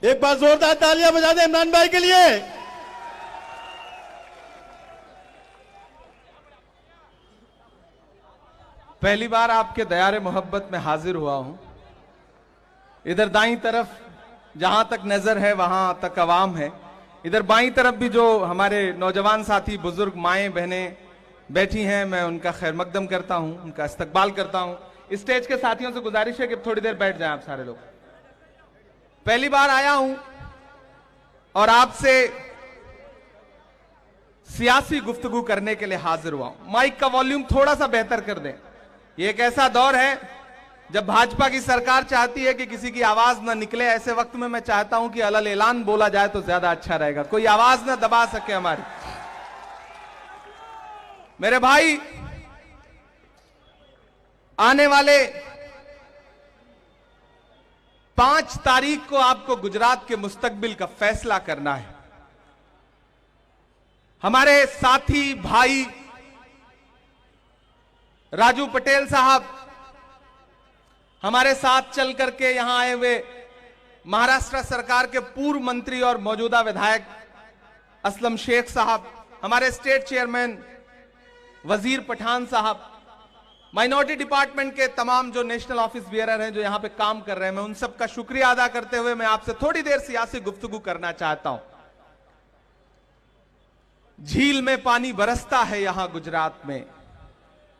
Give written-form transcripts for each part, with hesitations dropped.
एक बार जोरदार तालियां बजा दें इमरान भाई के लिए। पहली बार आपके दयारे मोहब्बत में हाजिर हुआ हूं। इधर दाईं तरफ जहां तक नजर है वहां तक अवाम है, इधर बाईं तरफ भी जो हमारे नौजवान साथी बुजुर्ग माएं बहनें बैठी हैं, मैं उनका खैर मकदम करता हूं, उनका इस्तकबाल करता हूं। स्टेज के साथियों से गुजारिश है कि थोड़ी देर बैठ जाएं आप सारे लोग। पहली बार आया हूं और आपसे सियासी गुफ्तगू करने के लिए हाजिर हुआ हूं। माइक का वॉल्यूम थोड़ा सा बेहतर कर दें। ये एक ऐसा दौर है जब भाजपा की सरकार चाहती है कि किसी की आवाज ना निकले। ऐसे वक्त में मैं चाहता हूं कि अलल ऐलान बोला जाए तो ज्यादा अच्छा रहेगा, कोई आवाज ना दबा सके हमारी। मेरे भाई, आने वाले 5 तारीख को आपको गुजरात के मुस्तकबिल का फैसला करना है। हमारे साथी भाई राजू पटेल साहब, हमारे साथ चल करके यहां आए हुए महाराष्ट्र सरकार के पूर्व मंत्री और मौजूदा विधायक असलम शेख साहब, हमारे स्टेट चेयरमैन वजीर पठान साहब, माइनॉरिटी डिपार्टमेंट के तमाम जो नेशनल ऑफिस बियरर हैं जो यहां पे काम कर रहे हैं, मैं उन सबका शुक्रिया अदा करते हुए मैं आपसे थोड़ी देर सियासी गुफ्तगू करना चाहता हूं। झील में पानी बरसता है यहां गुजरात में,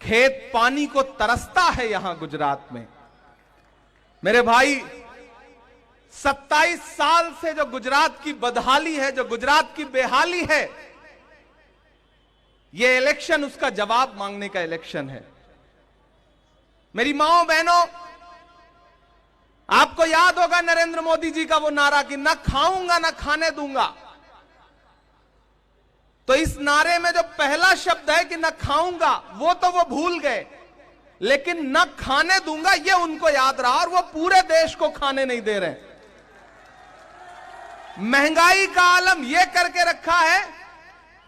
खेत पानी को तरसता है यहां गुजरात में। मेरे भाई, 27 साल से जो गुजरात की बदहाली है, जो गुजरात की बेहाली है, यह इलेक्शन उसका जवाब मांगने का इलेक्शन है। मेरी माओ बहनों, आपको याद होगा नरेंद्र मोदी जी का वो नारा कि ना खाऊंगा ना खाने दूंगा। तो इस नारे में जो पहला शब्द है कि न खाऊंगा, वो तो वो भूल गए, लेकिन न खाने दूंगा ये उनको याद रहा और वो पूरे देश को खाने नहीं दे रहे। महंगाई का आलम ये करके रखा है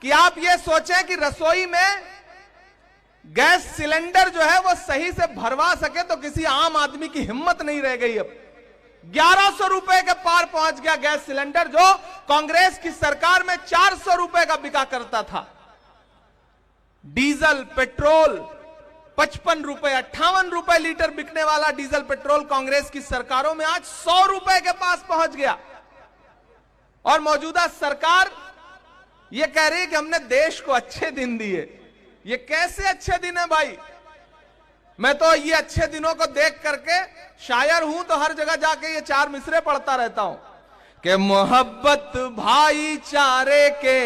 कि आप ये सोचें कि रसोई में गैस सिलेंडर जो है वो सही से भरवा सके तो किसी आम आदमी की हिम्मत नहीं रह गई। अब 1100 रुपए के पार पहुंच गया गैस सिलेंडर, जो कांग्रेस की सरकार में 400 रुपए का बिका करता था। डीजल पेट्रोल 55 रुपए 58 रुपए लीटर बिकने वाला डीजल पेट्रोल कांग्रेस की सरकारों में आज 100 रुपए के पास पहुंच गया। और मौजूदा सरकार यह कह रही है कि हमने देश को अच्छे दिन दिए। ये कैसे अच्छे दिन है भाई? मैं तो ये अच्छे दिनों को देख करके शायर हूं तो हर जगह जाके ये 4 मिसरे पढ़ता रहता हूं कि मोहब्बत भाईचारे के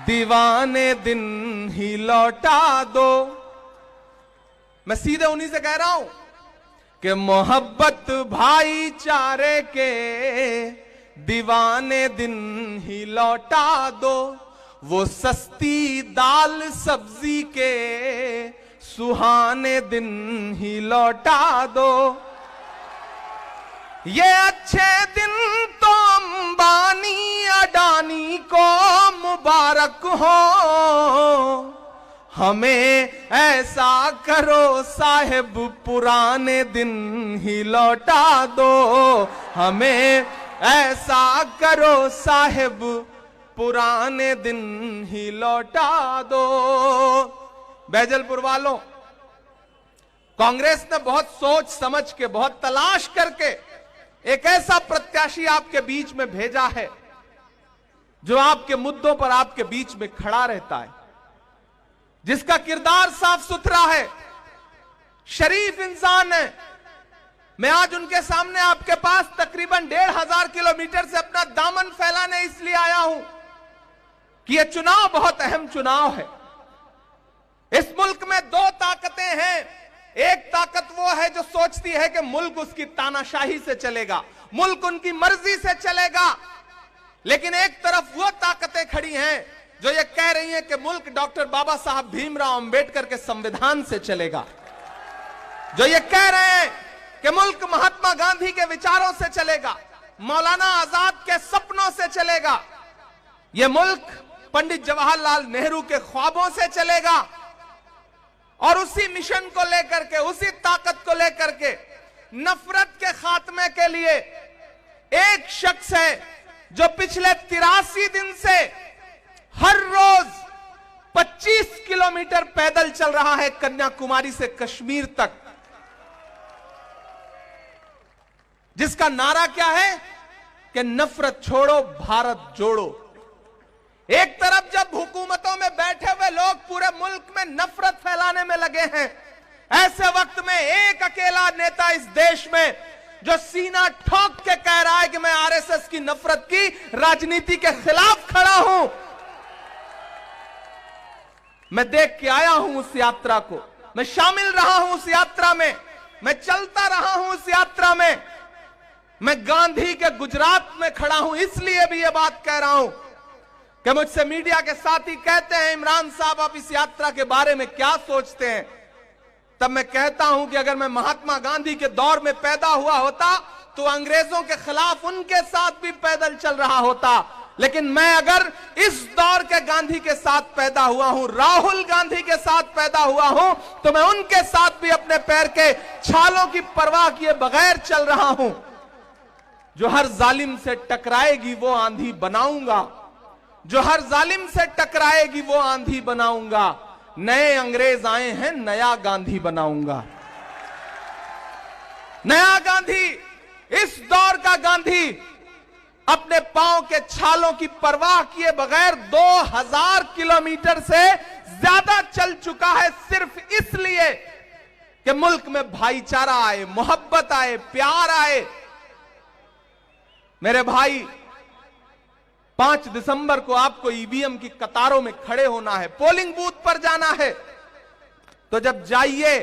दीवाने दिन ही लौटा दो। मैं सीधे उन्हीं से कह रहा हूं कि मोहब्बत भाईचारे के दीवाने दिन ही लौटा दो। वो सस्ती दाल सब्जी के सुहाने दिन ही लौटा दो। ये अच्छे दिन तो अंबानी अडानी को मुबारक हो, हमें ऐसा करो साहिब पुराने दिन ही लौटा दो। हमें ऐसा करो साहिब पुराने दिन ही लौटा दो। बैजलपुर वालों, कांग्रेस ने बहुत सोच समझ के, बहुत तलाश करके एक ऐसा प्रत्याशी आपके बीच में भेजा है जो आपके मुद्दों पर आपके बीच में खड़ा रहता है, जिसका किरदार साफ सुथरा है, शरीफ इंसान है। मैं आज उनके सामने आपके पास तकरीबन 1500 किलोमीटर से अपना दामन फैलाने इसलिए आया हूं कि यह चुनाव बहुत अहम चुनाव है। इस मुल्क में 2 ताकतें हैं। एक ताकत वो है जो सोचती है कि मुल्क उसकी तानाशाही से चलेगा, मुल्क उनकी मर्जी से चलेगा। लेकिन एक तरफ वो ताकतें खड़ी हैं जो ये कह रही हैं कि मुल्क डॉक्टर बाबा साहब भीमराव अंबेडकर के संविधान से चलेगा, जो ये कह रहे हैं कि मुल्क महात्मा गांधी के विचारों से चलेगा, मौलाना आजाद के सपनों से चलेगा, यह मुल्क पंडित जवाहरलाल नेहरू के ख्वाबों से चलेगा। और उसी मिशन को लेकर के, उसी ताकत को लेकर के नफरत के खात्मे खात्मे के लिए एक शख्स है जो पिछले 83 दिन से हर रोज 25 किलोमीटर पैदल चल रहा है कन्याकुमारी से कश्मीर तक, जिसका नारा क्या है कि नफरत छोड़ो भारत जोड़ो। एक तरफ जब हुकूमतों में बैठे हुए लोग पूरे मुल्क में नफरत फैलाने में लगे हैं, ऐसे वक्त में एक अकेला नेता इस देश में जो सीना ठोक के कह रहा है कि मैं आरएसएस की नफरत की राजनीति के खिलाफ खड़ा हूं। मैं देख के आया हूं उस यात्रा को, मैं शामिल रहा हूं उस यात्रा में, मैं चलता रहा हूं उस यात्रा में, मैं गांधी के गुजरात में खड़ा हूं। इसलिए भी यह बात कह रहा हूं कि मुझसे मीडिया के साथी कहते हैं इमरान साहब आप इस यात्रा के बारे में क्या सोचते हैं, तब मैं कहता हूं कि अगर मैं महात्मा गांधी के दौर में पैदा हुआ होता तो अंग्रेजों के खिलाफ उनके साथ भी पैदल चल रहा होता, लेकिन मैं अगर इस दौर के गांधी के साथ पैदा हुआ हूं, राहुल गांधी के साथ पैदा हुआ हूं, तो मैं उनके साथ भी अपने पैर के छालों की परवाह किए बगैर चल रहा हूं। जो हर जालिम से टकराएगी वो आंधी बनाऊंगा, जो हर जालिम से टकराएगी वो आंधी बनाऊंगा। नए अंग्रेज आए हैं, नया गांधी बनाऊंगा। नया गांधी, इस दौर का गांधी अपने पांव के छालों की परवाह किए बगैर 2000 किलोमीटर से ज्यादा चल चुका है, सिर्फ इसलिए कि मुल्क में भाईचारा आए, मोहब्बत आए, प्यार आए। मेरे भाई, 5 दिसंबर को आपको ईवीएम की कतारों में खड़े होना है, पोलिंग बूथ पर जाना है, तो जब जाइए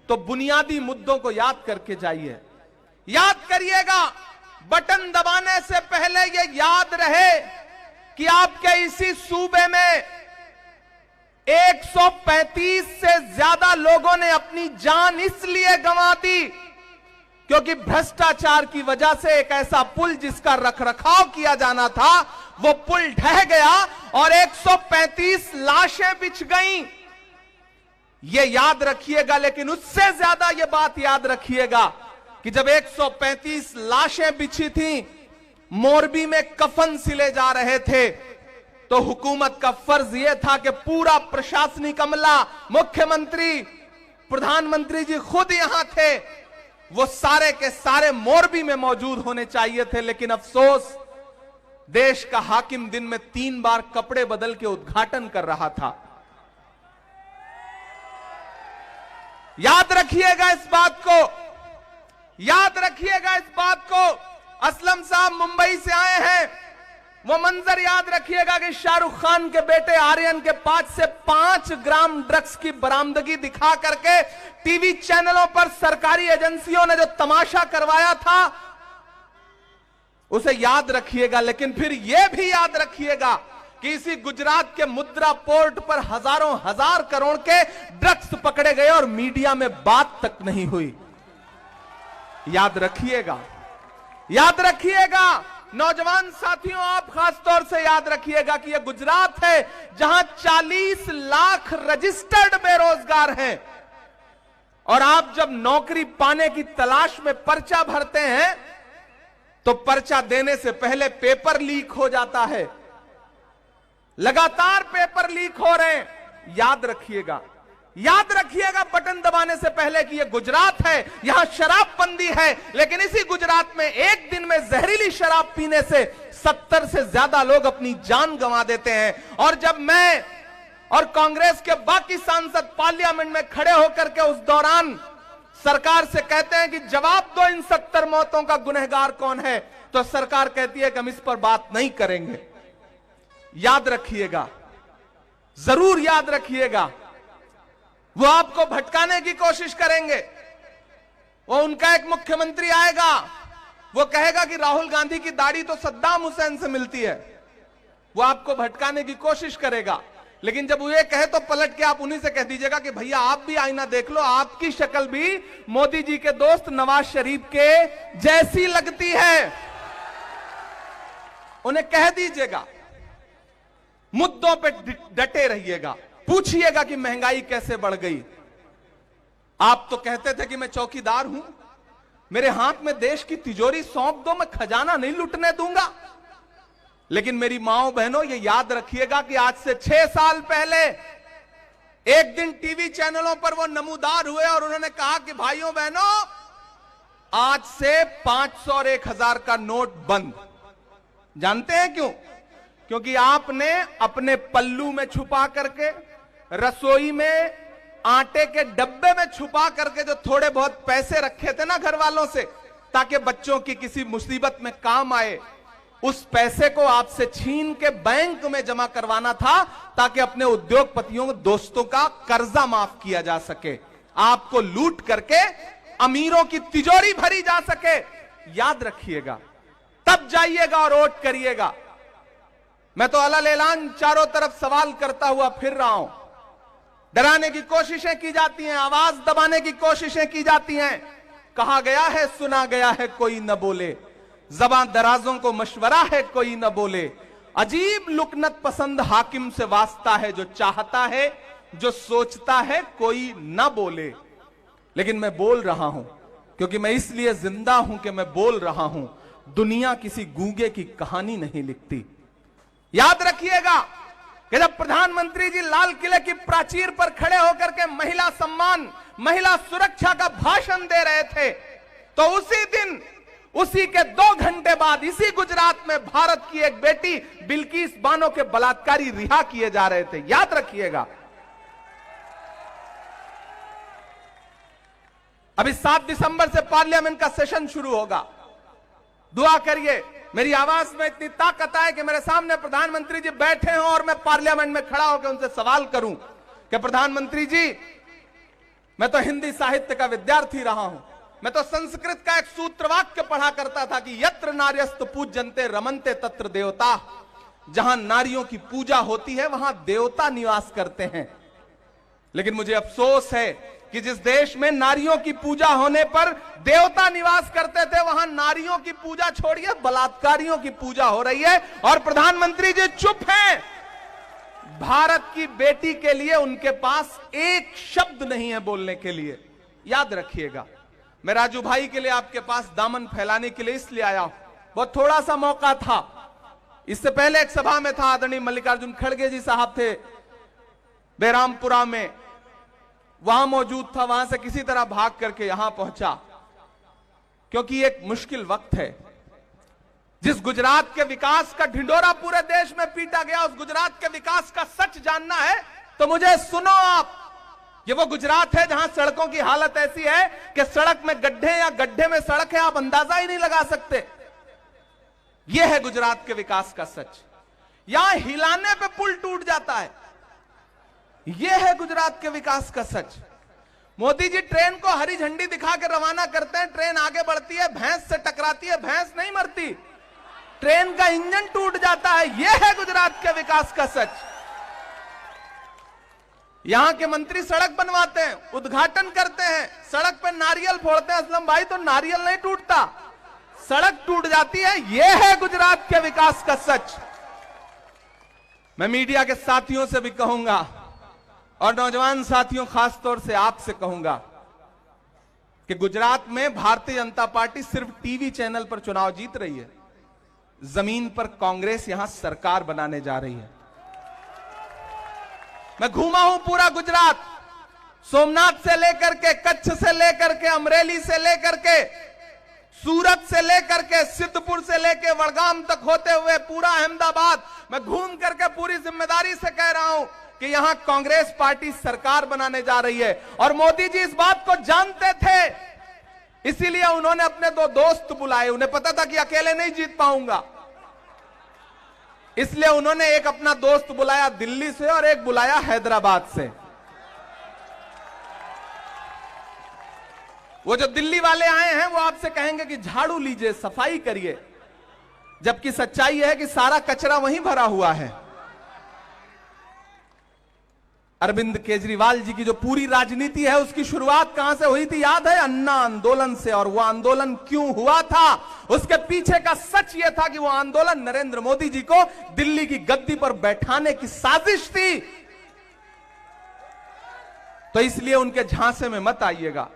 तो बुनियादी मुद्दों को याद करके जाइए। याद करिएगा, बटन दबाने से पहले यह याद रहे कि आपके इसी सूबे में 135 से ज्यादा लोगों ने अपनी जान इसलिए गंवा दी क्योंकि भ्रष्टाचार की वजह से एक ऐसा पुल जिसका रखरखाव किया जाना था वो पुल ढह गया और 135 लाशें बिछ गईं। ये याद रखिएगा, लेकिन उससे ज्यादा ये बात याद रखिएगा कि जब 135 लाशें बिछी थीं, मोरबी में कफन सिले जा रहे थे, तो हुकूमत का फर्ज यह था कि पूरा प्रशासनिक अमला, मुख्यमंत्री, प्रधानमंत्री जी खुद यहां थे, वो सारे के सारे मोरबी में मौजूद होने चाहिए थे। लेकिन अफसोस, देश का हाकिम दिन में 3 बार कपड़े बदल के उद्घाटन कर रहा था। याद रखिएगा इस बात को, याद रखिएगा इस बात को। असलम साहब मुंबई से आए हैं, वो मंजर याद रखिएगा कि शाहरुख खान के बेटे आर्यन के पास से 5 ग्राम ड्रग्स की बरामदगी दिखा करके टीवी चैनलों पर सरकारी एजेंसियों ने जो तमाशा करवाया था उसे याद रखिएगा। लेकिन फिर यह भी याद रखिएगा कि इसी गुजरात के मुद्रा पोर्ट पर हजारों हजार करोड़ के ड्रग्स पकड़े गए और मीडिया में बात तक नहीं हुई। याद रखिएगा, याद रखिएगा। नौजवान साथियों, आप खासतौर से याद रखिएगा कि यह गुजरात है जहां 40 लाख रजिस्टर्ड बेरोजगार हैं, और आप जब नौकरी पाने की तलाश में पर्चा भरते हैं तो पर्चा देने से पहले पेपर लीक हो जाता है, लगातार पेपर लीक हो रहे हैं। याद रखिएगा, याद रखिएगा बटन दबाने से पहले कि यह गुजरात है, यहां शराबबंदी है, लेकिन इसी गुजरात में एक दिन में जहरीली शराब पीने से 70 से ज्यादा लोग अपनी जान गंवा देते हैं। और जब मैं और कांग्रेस के बाकी सांसद पार्लियामेंट में खड़े होकर के उस दौरान सरकार से कहते हैं कि जवाब दो, इन 70 मौतों का गुनहगार कौन है, तो सरकार कहती है कि हम इस पर बात नहीं करेंगे। याद रखिएगा, जरूर याद रखिएगा, वो आपको भटकाने की कोशिश करेंगे। वो उनका एक मुख्यमंत्री आएगा, वो कहेगा कि राहुल गांधी की दाढ़ी तो सद्दाम हुसैन से मिलती है, वो आपको भटकाने की कोशिश करेगा। लेकिन जब वो ये कहे तो पलट के आप उन्हीं से कह दीजिएगा कि भैया आप भी आईना देख लो, आपकी शक्ल भी मोदी जी के दोस्त नवाज शरीफ के जैसी लगती है। उन्हें कह दीजिएगा, मुद्दों पे डटे रहिएगा, पूछिएगा कि महंगाई कैसे बढ़ गई। आप तो कहते थे कि मैं चौकीदार हूं, मेरे हाथ में देश की तिजोरी सौंप दो, मैं खजाना नहीं लुटने दूंगा। लेकिन मेरी माओ बहनों, ये याद रखिएगा कि आज से 6 साल पहले एक दिन टीवी चैनलों पर वो नमूदार हुए और उन्होंने कहा कि भाइयों बहनों, आज से 500 और 1000 का नोट बंद। जानते हैं क्यों? क्योंकि आपने अपने पल्लू में छुपा करके, रसोई में आटे के डब्बे में छुपा करके जो थोड़े बहुत पैसे रखे थे ना घर वालों से, ताकि बच्चों की किसी मुसीबत में काम आए, उस पैसे को आपसे छीन के बैंक में जमा करवाना था, ताकि अपने उद्योगपतियों, दोस्तों का कर्जा माफ किया जा सके, आपको लूट करके अमीरों की तिजोरी भरी जा सके। याद रखिएगा, तब जाइएगा और वोट करिएगा। मैं तो अलल ऐलान चारों तरफ सवाल करता हुआ फिर रहा हूं। डराने की कोशिशें की जाती हैं, आवाज दबाने की कोशिशें की जाती हैं। कहा गया है, सुना गया है, कोई न बोले, ज़बान दराजों को मशवरा है, कोई न बोले। अजीब लुकनत पसंद हाकिम से वास्ता है, जो चाहता है, जो सोचता है, कोई न बोले। लेकिन मैं बोल रहा हूं, क्योंकि मैं इसलिए जिंदा हूं कि मैं बोल रहा हूं। दुनिया किसी गूंगे की कहानी नहीं लिखती। याद रखिएगा कि जब प्रधानमंत्री जी लाल किले की प्राचीर पर खड़े होकर के महिला सम्मान, महिला सुरक्षा का भाषण दे रहे थे, तो उसी दिन, उसी के 2 घंटे बाद, इसी गुजरात में भारत की एक बेटी बिल्किस बानो के बलात्कारी रिहा किए जा रहे थे। याद रखिएगा। अभी 7 दिसंबर से पार्लियामेंट का सेशन शुरू होगा। दुआ करिए, मेरी आवाज में इतनी ताकत आए कि मेरे सामने प्रधानमंत्री जी बैठे हों और मैं पार्लियामेंट में खड़ा होकर उनसे सवाल करूं कि प्रधानमंत्री जी, मैं तो हिंदी साहित्य का विद्यार्थी रहा हूं, मैं तो संस्कृत का एक सूत्रवाक्य पढ़ा करता था कि यत्र नार्यस्तु पूज्यन्ते रमन्ते तत्र देवता। जहां नारियों की पूजा होती है, वहां देवता निवास करते हैं। लेकिन मुझे अफसोस है कि जिस देश में नारियों की पूजा होने पर देवता निवास करते थे, वहां नारियों की पूजा छोड़िए, बलात्कारियों की पूजा हो रही है। और प्रधानमंत्री जी चुप हैं। भारत की बेटी के लिए उनके पास एक शब्द नहीं है बोलने के लिए। याद रखिएगा, मैं राजू भाई के लिए आपके पास दामन फैलाने के लिए इसलिए आया हूं। बहुत थोड़ा सा मौका था। इससे पहले एक सभा में था, आदरणीय मल्लिकार्जुन खड़गे जी साहब थे बेरामपुरा में, वहां मौजूद था। वहां से किसी तरह भाग करके यहां पहुंचा, क्योंकि एक मुश्किल वक्त है। जिस गुजरात के विकास का ढिंडोरा पूरे देश में पीटा गया, उस गुजरात के विकास का सच जानना है तो मुझे सुनो आप। ये वो गुजरात है जहां सड़कों की हालत ऐसी है कि सड़क में गड्ढे या गड्ढे में सड़क है, आप अंदाजा ही नहीं लगा सकते। यह है गुजरात के विकास का सच। यहां हिलाने पे पुल टूट जाता है। यह है गुजरात के विकास का सच। मोदी जी ट्रेन को हरी झंडी दिखा के रवाना करते हैं, ट्रेन आगे बढ़ती है, भैंस से टकराती है, भैंस नहीं मरती, ट्रेन का इंजन टूट जाता है। यह है गुजरात के विकास का सच। यहां के मंत्री सड़क बनवाते हैं, उद्घाटन करते हैं, सड़क पे नारियल फोड़ते हैं। असलम भाई, तो नारियल नहीं टूटता, सड़क टूट जाती है। यह है गुजरात के विकास का सच। मैं मीडिया के साथियों से भी कहूंगा और नौजवान साथियों, खासतौर से आपसे कहूंगा कि गुजरात में भारतीय जनता पार्टी सिर्फ टीवी चैनल पर चुनाव जीत रही है। जमीन पर कांग्रेस यहां सरकार बनाने जा रही है। मैं घूमा हूं पूरा गुजरात, सोमनाथ से लेकर के, कच्छ से लेकर के, अमरेली से लेकर के, सूरत से लेकर के, सिद्धपुर से लेकर वडगाम तक होते हुए पूरा अहमदाबाद। मैं घूम करके पूरी जिम्मेदारी से कह रहा हूं कि यहां कांग्रेस पार्टी सरकार बनाने जा रही है। और मोदी जी इस बात को जानते थे, इसीलिए उन्होंने अपने 2 दोस्त बुलाए। उन्हें पता था कि अकेले नहीं जीत पाऊंगा, इसलिए उन्होंने एक अपना दोस्त बुलाया दिल्ली से और एक बुलाया हैदराबाद से। वो जो दिल्ली वाले आए हैं, वो आपसे कहेंगे कि झाड़ू लीजिए, सफाई करिए, जबकि सच्चाई है कि सारा कचरा वहीं भरा हुआ है। अरविंद केजरीवाल जी की जो पूरी राजनीति है, उसकी शुरुआत कहां से हुई थी? याद है? अन्ना आंदोलन से। और वो आंदोलन क्यों हुआ था, उसके पीछे का सच यह था कि वो आंदोलन नरेंद्र मोदी जी को दिल्ली की गद्दी पर बैठाने की साजिश थी। तो इसलिए उनके झांसे में मत आइएगा।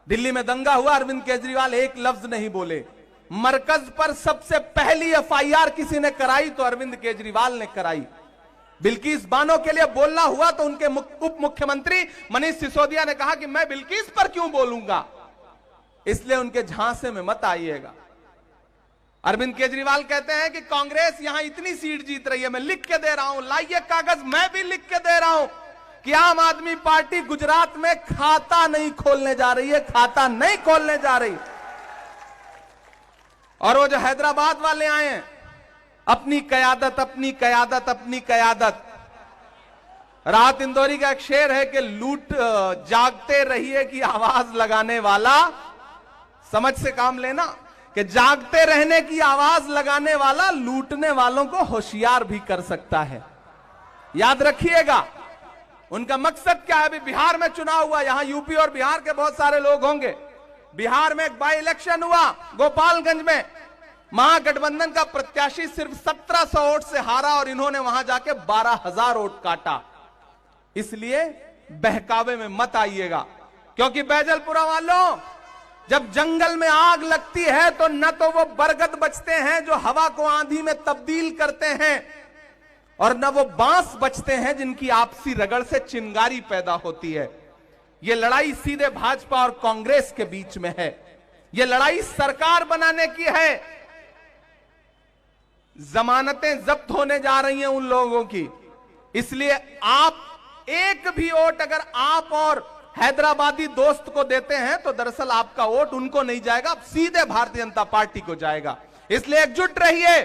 दिल्ली में दंगा हुआ, अरविंद केजरीवाल एक लफ्ज नहीं बोले। मरकज पर सबसे पहली एफआईआर किसी ने कराई तो अरविंद केजरीवाल ने कराई। बिल्किस बानो के लिए बोलना हुआ तो उनके उप मुख्यमंत्री मनीष सिसोदिया ने कहा कि मैं बिल्किस पर क्यों बोलूंगा, इसलिए उनके झांसे में मत आइएगा। अरविंद केजरीवाल कहते हैं कि कांग्रेस यहां इतनी सीट जीत रही है, मैं लिख के दे रहा हूं, लाइए कागज, मैं भी लिख के दे रहा हूं कि आम आदमी पार्टी गुजरात में खाता नहीं खोलने जा रही है, खाता नहीं खोलने जा रही। और वो जो हैदराबाद वाले आए हैं, अपनी कयादत, अपनी कयादत, अपनी कयादत। राहत इंदौरी का एक शेर है कि लूट जागते रहिए की आवाज लगाने वाला, समझ से काम लेना, कि जागते रहने की आवाज लगाने वाला लूटने वालों को होशियार भी कर सकता है। याद रखिएगा उनका मकसद क्या है। अभी बिहार में चुनाव हुआ, यहां यूपी और बिहार के बहुत सारे लोग होंगे। बिहार में एक बाई इलेक्शन हुआ गोपालगंज में, महागठबंधन का प्रत्याशी सिर्फ 1700 वोट से हारा और इन्होंने वहां जाके 12,000 वोट काटा। इसलिए बहकावे में मत आइएगा, क्योंकि बैजलपुरा वालों, जब जंगल में आग लगती है तो न तो वो बरगद बचते हैं जो हवा को आंधी में तब्दील करते हैं, और न वो बांस बचते हैं जिनकी आपसी रगड़ से चिंगारी पैदा होती है। ये लड़ाई सीधे भाजपा और कांग्रेस के बीच में है। ये लड़ाई सरकार बनाने की है। जमानतें जब्त होने जा रही हैं उन लोगों की, इसलिए आप एक भी वोट अगर आप और हैदराबादी दोस्त को देते हैं तो दरअसल आपका वोट उनको नहीं जाएगा, सीधे भारतीय जनता पार्टी को जाएगा। इसलिए एकजुट रहिए।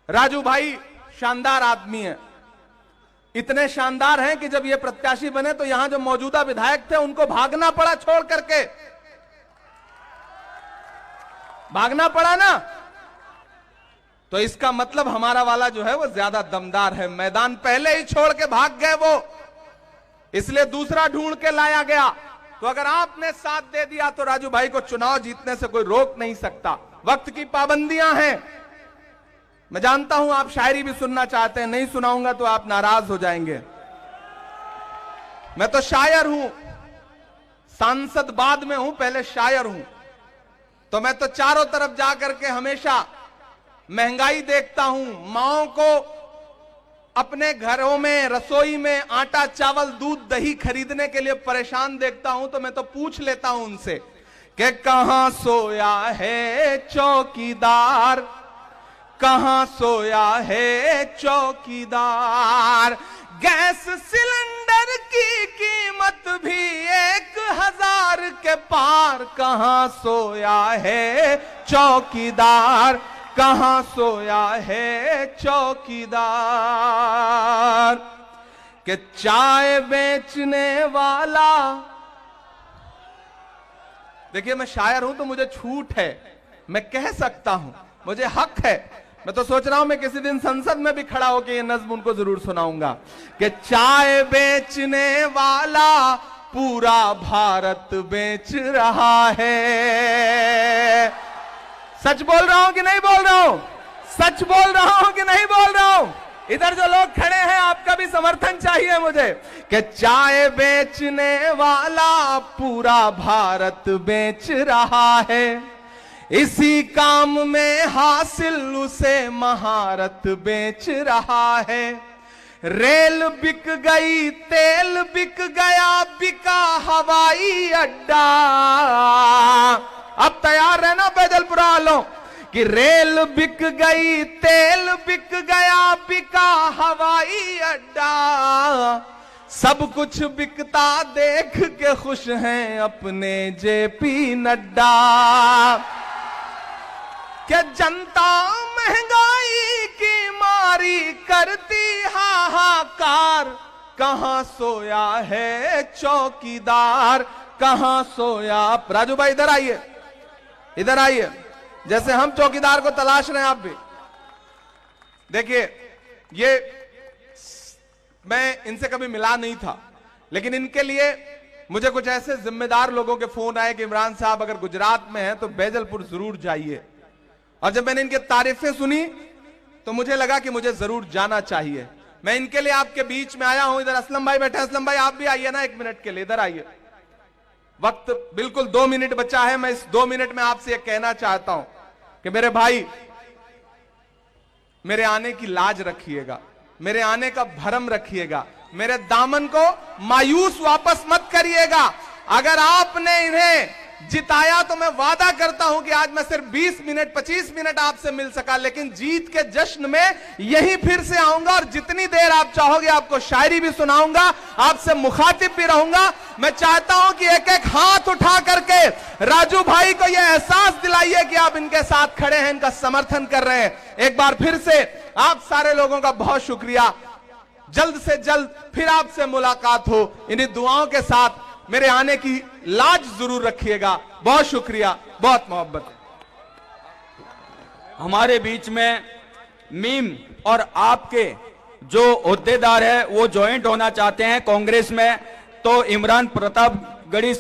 राजू भाई शानदार आदमी है, इतने शानदार हैं कि जब ये प्रत्याशी बने तो यहां जो मौजूदा विधायक थे उनको भागना पड़ा, छोड़ करके भागना पड़ा ना। तो इसका मतलब हमारा वाला जो है वो ज्यादा दमदार है, मैदान पहले ही छोड़ के भाग गए वो, इसलिए दूसरा ढूंढ के लाया गया। तो अगर आपने साथ दे दिया तो राजू भाई को चुनाव जीतने से कोई रोक नहीं सकता। वक्त की पाबंदियां हैं। मैं जानता हूं आप शायरी भी सुनना चाहते हैं, नहीं सुनाऊंगा तो आप नाराज हो जाएंगे। मैं तो शायर हूं, सांसद बाद में हूं, पहले शायर हूं। तो मैं तो चारों तरफ जाकर के हमेशा महंगाई देखता हूं, माओं को अपने घरों में रसोई में आटा चावल दूध दही खरीदने के लिए परेशान देखता हूं, तो मैं तो पूछ लेता हूं उनसे कि कहां सोया है चौकीदार, कहां सोया है चौकीदार। गैस सिलेंडर की कीमत भी 1000 के पार, कहां सोया है चौकीदार, कहां सोया है चौकीदार। कि चाय बेचने वाला, देखिए मैं शायर हूं तो मुझे छूट है, मैं कह सकता हूं, मुझे हक है। मैं तो सोच रहा हूं मैं किसी दिन संसद में भी खड़ा होकर ये नज्म उनको जरूर सुनाऊंगा कि चाय बेचने वाला पूरा भारत बेच रहा है। सच बोल रहा हूं कि नहीं बोल रहा हूं? सच बोल रहा हूं कि नहीं बोल रहा हूं? इधर जो लोग खड़े हैं आपका भी समर्थन चाहिए मुझे कि चाय बेचने वाला पूरा भारत बेच रहा है, इसी काम में हासिल उसे महारत बेच रहा है। रेल बिक गई, तेल बिक गया, बिका हवाई अड्डा। अब तैयार रहना बैजलपुरा वालों कि रेल बिक गई, तेल बिक गया, बिका हवाई अड्डा। सब कुछ बिकता देख के खुश हैं अपने जेपी नड्डा। क्या जनता महंगाई की मारी करती हाहाकार, कहां सोया है चौकीदार, कहां सोया। राजू भाई इधर आइए, इधर आइए। जैसे हम चौकीदार को तलाश रहे हैं आप भी देखिए। ये मैं इनसे कभी मिला नहीं था, लेकिन इनके लिए मुझे कुछ ऐसे जिम्मेदार लोगों के फोन आए कि इमरान साहब अगर गुजरात में हैं तो बैजलपुर जरूर जाइए। और जब मैंने इनकी तारीफें सुनी तो मुझे लगा कि मुझे जरूर जाना चाहिए। मैं इनके लिए आपके बीच में आया हूं। इधर असलम भाई बैठे, असलम भाई आप भी आइए ना एक मिनट के लिए, इधर आइए। वक्त बिल्कुल 2 मिनट बचा है। मैं इस 2 मिनट में आपसे यह कहना चाहता हूं कि मेरे भाई, मेरे आने की लाज रखिएगा, मेरे आने का भरम रखिएगा, मेरे दामन को मायूस वापस मत करिएगा। अगर आपने इन्हें जिताया तो मैं वादा करता हूं कि आज मैं सिर्फ 20 मिनट 25 मिनट आपसे मिल सका, लेकिन जीत के जश्न में यहीं फिर से आऊंगा और जितनी देर आप चाहोगे आपको शायरी भी सुनाऊंगा, आपसे मुखातिब भी रहूंगा। मैं चाहता हूं कि एक एक हाथ उठा करके राजू भाई को यह एहसास दिलाइए कि आप इनके साथ खड़े हैं, इनका समर्थन कर रहे हैं। एक बार फिर से आप सारे लोगों का बहुत शुक्रिया। जल्द से जल्द फिर आपसे मुलाकात हो। इन्हीं दुआओं के साथ मेरे आने की लाज जरूर रखिएगा। बहुत शुक्रिया, बहुत मोहब्बत। हमारे बीच में मीम और आपके जो ओहदेदार है वो ज्वाइंट होना चाहते हैं कांग्रेस में, तो इमरान प्रतापगढ़ी